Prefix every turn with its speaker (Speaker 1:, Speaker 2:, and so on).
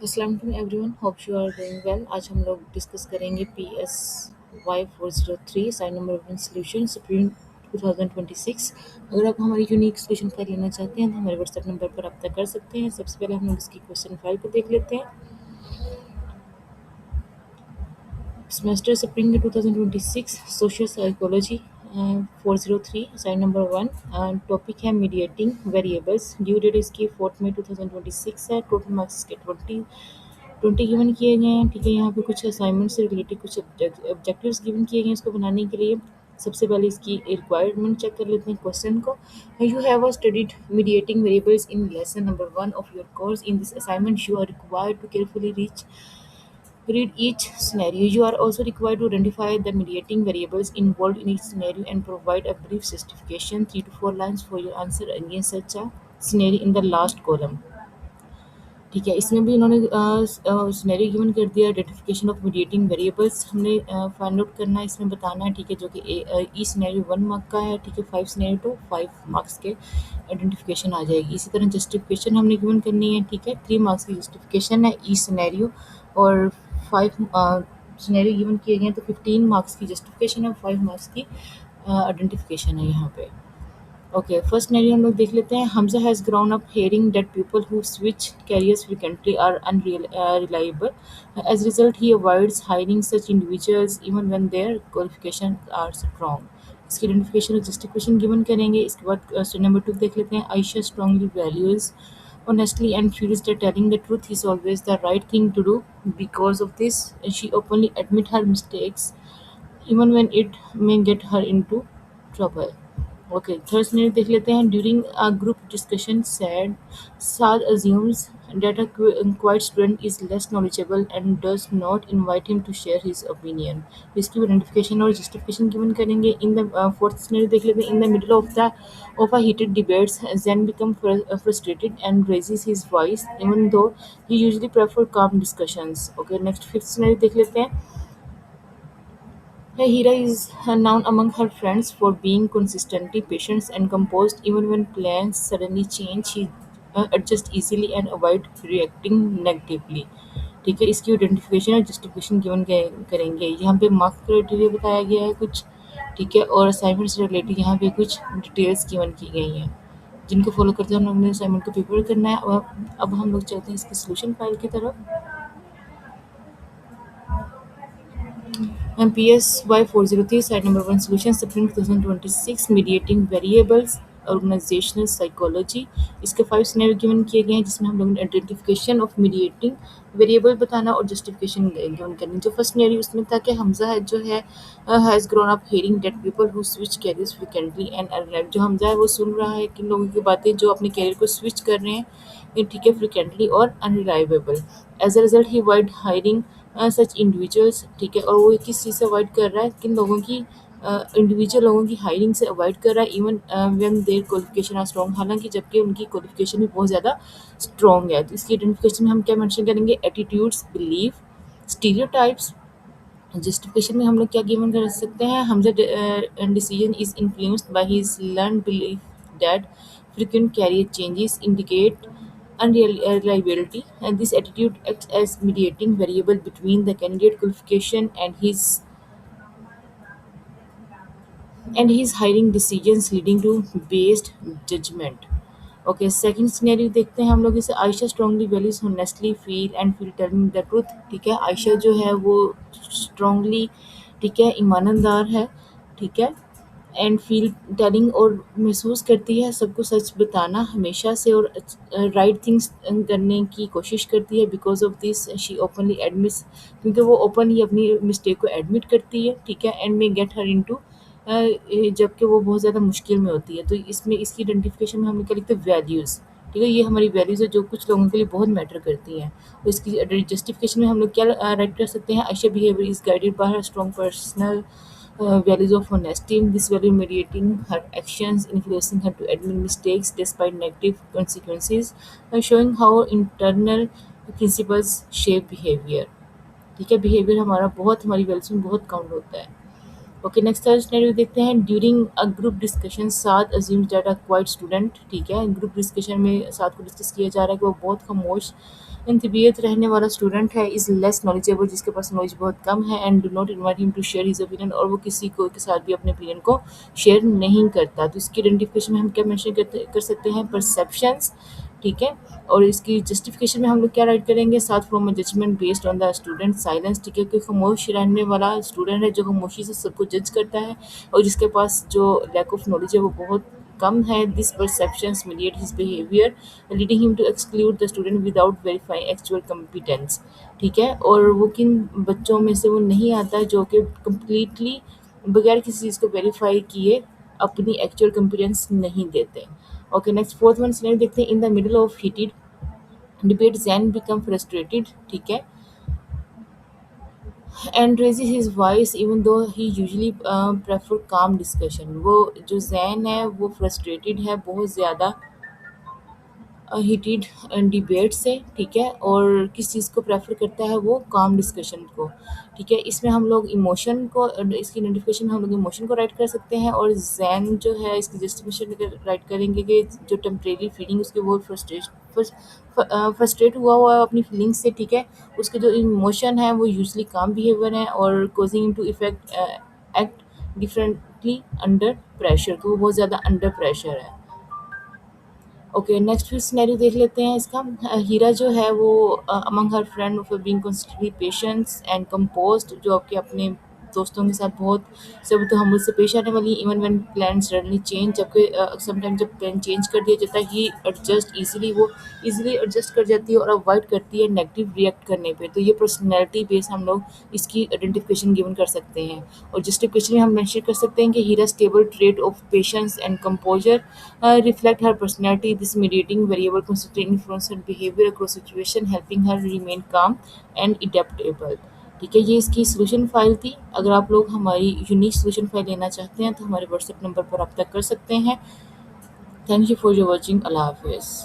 Speaker 1: अस्सलाम वालेकुम everyone, hope you are doing well. आज हम लोग डिस्कस करेंगे PSY 403 sign number one solution supreme 2026। अगर आप हमारी यूनिक सोल्यूशन फाइल लेना चाहते हैं तो हमारे व्हाट्सएप नंबर पर रब्ता कर सकते हैं। सबसे पहले हम लोग इसकी क्वेश्चन फाइल को देख लेते हैं। Semester spring 2026 social psychology 403 sign number one. Topic है मीडिएटिंग वेरिएबल्स। ड्यू डेट इसकी 4 मई 2026 है। टोटल मार्क्स के 20 गिवन किए गए हैं। ठीक है, यहाँ पे कुछ असाइनमेंट से रिलेटेड कुछ ऑब्जेक्टिव्स गिवन किए गए हैं इसको बनाने के लिए। सबसे पहले इसकी रिक्वायरमेंट चेक कर लेते हैं क्वेश्चन को। You have studied mediating variables in lesson number one of your course. In this assignment you are required to carefully read each scenario. You are also required to identify the mediating variables involved in each scenario and provide a brief justification, 3 to 4 lines for your answer against such a scenario in the last column. ठीक है, इसमें भी इन्होंने scenario given कर दिया। Identification of mediating variables हमने find out करना है, इसमें बताना है। ठीक है, जो कि ई सिनेरियो 1 मार्क का है। ठीक है, 5 सिनेरियो तो 5 मार्क्स के आइडेंटिफिकेशन आ जाएगी। इसी तरह जस्टिफिकेशन हमने गिवन करनी है। ठीक है, 3 मार्क्स की जस्टिफिकेशन है ई सिनेरियो और 5 सिनेरियो गिवन किए गए हैं तो 15 मार्क्स की जस्टिफिकेशन है, 5 मार्क्स की आइडेंटिफिकेशन है यहाँ पे। ओके, फर्स्ट सिनेरियो हम लोग देख लेते हैं। Hamza has grown up hearing that people who switch careers frequently are unreliable. As a result, he avoids hiring such individuals even when their qualifications are strong. इसकी आइडेंटिफिकेशन और जस्टिफिकेशन गिवन करेंगे। इसके बाद नंबर 2 देख लेते हैं। Ayesha strongly values honestly and feels that telling the truth is always the right thing to do. Because of this, she openly admit her mistakes even when it may get her into trouble. Okay, third scenario देख लेते हैं। During a group discussion Saad assumes that a quiet student is less knowledgeable and does not invite him to share his opinion. इसकी identification और justification given करेंगे। In the fourth scenario देख लेते हैं। In the middle of a heated debates, Zen become frustrated and raises his voice, even though he usually prefer calm discussions. Okay, next fifth scenario देख लेते हैं। Hira is known among her friends for being consistently patient and composed. Even when plans suddenly change, she adjusts easily and avoid reacting negatively. ठीक है, इसकी identification और justification given करेंगे। यहाँ पे मार्क्स क्राइटेरिया बताया गया है कुछ। ठीक है, और असाइनमेंट से रिलेटेड यहाँ पे कुछ डिटेल्स गिवन की गई हैं जिनको फॉलो करते हैं हम लोग ने असाइनमेंट को प्रिपेयर करना है। और अब हम लोग चलते हैं इसकी सोल्यूशन फाइल की तरफ। PSY 403 Site number 1 Solution Spring 2026 Mediating Variables organisational psychology. इसके 5 सिनेरियो गिवन किए गए हैं जिसमें हम लोगों ने आइडेंटिफिकेशन ऑफ मीडिएटिंग वेरिएबल बताना और जस्टिफिकेशन गिवन करनी। जो फर्स्ट सिनेरियो उसमें था कि हमजा है जो है has grown up hearing that people who switch careers frequently and unreliable. जो हमजा है वो सुन रहा है कि लोगों की बातें जो अपने कैरियर को स्विच कर रहे हैं, ठीक है, फ्रीक्वेंटली और अनरिलायबल। एज अ रिजल्ट ही अवॉइड हायरिंग सच इंडिविजुअल्स। ठीक है, और वो किस चीज़ से अवॉइड कर रहा है, किन लोगों की इंडिविजुअल लोगों की हायरिंग से अवॉइड कर रहा है। Even when there qualification are strong, हालांकि जबकि उनकी क्वालिफिकेशन भी बहुत ज़्यादा स्ट्रॉन्ग है। तो इसकी आइडेंटिफिकेशन में हम क्या मेंशन करेंगे? Attitudes, belief, stereotypes. जस्टिफिकेशन में हम लोग क्या गिवन कर सकते हैं? Hamza decision is influenced by his learn belief that frequent career changes indicate unreliability, and this attitude acts as mediating variable between the candidate qualification and his hiring decisions, leading to based judgment. Okay, second scenario देखते हैं हम लोग इसे। Ayesha strongly values honestly feel telling the truth. ठीक है, आयशा जो है वो स्ट्रांगली, ठीक है, ईमानदार है। ठीक है, एंड फील टेलिंग और महसूस करती है सबको सच बताना हमेशा से, और राइट थिंग्स करने की कोशिश करती है। Because of this she openly admits, क्योंकि वो ओपनली अपनी मिस्टेक को एडमिट करती है। ठीक है, and may get her into, जबकि वो बहुत ज़्यादा मुश्किल में होती है। तो इसमें इसकी आइडेंटिफिकेशन में हम क्या लिखते हैं? वैल्यूज़। ठीक है, ये हमारी वैल्यूज़ है जो कुछ लोगों के लिए बहुत मैटर करती हैं। तो इसकी जस्टिफिकेशन में हम लोग क्या राइट कर सकते हैं? Ayesha behaviour is guided by her strong personal values of honesty. This value mediating her actions, influencing her to admit mistakes despite negative consequences, showing how internal principles shape behavior. ठीक है, behaviour हमारा बहुत, हमारी values में बहुत count होता है। Okay, next third scenario देखते हैं। ड्यूरिंग अ ग्रुप डिस्कशन साथ assumes that a quite student. ठीक है, ग्रुप डिस्कशन में साथ को डिस्कस किया जा रहा है कि वो बहुत खामोश इंतबियत रहने वाला स्टूडेंट है इज़ लेस नॉलेजेबल, जिसके पास नॉलेज बहुत कम है, and do not invite him to share his opinion, और वो किसी को के साथ भी अपने ओपिनियन को शेयर नहीं करता। तो इसकी आइडेंटिफिकेशन में हम क्या मेंशन कर सकते हैं, परसेप्शंस, ठीक है। और इसकी जस्टिफिकेशन में हम लोग क्या राइट करेंगे, साथ from a judgement based on the student silence, ठीक है। कोई खामोश रहने वाला स्टूडेंट है जो खामोशी से सबको जज करता है, और जिसके पास जो लैक ऑफ नॉलेज है वो बहुत कम है। This perceptions mediate his behaviour leading him to exclude the student without verifying actual competence, ठीक है। और वो किन बच्चों में से वो नहीं आता है जो कि कम्प्लीटली बगैर किसी चीज़ को वेरीफाई किए अपनी एक्चुअल कॉम्पिटेंस नहीं देते। Okay, next fourth one scenario देखते हैं। In the middle of heated debate Jain become frustrated, ठीक है, and raises his voice even though he usually prefer calm discussion। वो जो जैन है वो फ्रस्ट्रेटेड है बहुत ज़्यादा हीटेड डिबेट से, ठीक है, और किस चीज़ को प्रेफर करता है वो काम डिस्कशन को, ठीक है। इसमें हम लोग इमोशन को इसकी आइडेंटिफिकेशन में हम लोग इमोशन को राइट कर सकते हैं, और जैन जो है इसकी जस्टिफिकेशन राइट करेंगे कि जो टेम्परेरी फीलिंग उसकी वो फ्रस्ट्रेट हुआ है अपनी फीलिंग्स से, ठीक है। उसके जो इमोशन है वो यूजली काम बिहेवियर है और causing to effect act differently under pressure, तो वो बहुत ज़्यादा अंडर प्रेशर है। ओके, नेक्स्ट फिर सिनेरियो देख लेते हैं इसका। हीरा जो है वो among her friend of being constantly patience and composed, जो आपके अपने दोस्तों के साथ बहुत सब तो हम उससे पेश आने वाली, even when plan suddenly change, जबकि समटाइम जब प्लान चेंज कर दिया जाता है ही एडजस्ट इजीली, वो इजीली एडजस्ट कर जाती है और अवॉइड करती है नेगेटिव रिएक्ट करने पे। तो ये पर्सनैलिटी बेस हम लोग इसकी आइडेंटिफिकेशन गिवन कर सकते हैं, और जस्टिफिकेशन में हम मेंशन कर सकते हैं कि Heera stable trait of patience and composure reflect her personality. This mediating variable constantly influence her behavior across situation, helping her remain calm and adaptable। ठीक है, ये इसकी सोल्यूशन फाइल थी। अगर आप लोग हमारी यूनिक सोल्यूशन फाइल लेना चाहते हैं तो हमारे व्हाट्सएप नंबर पर रब्ता कर सकते हैं। Thank you for your watching. अल्लाह हाफिज़।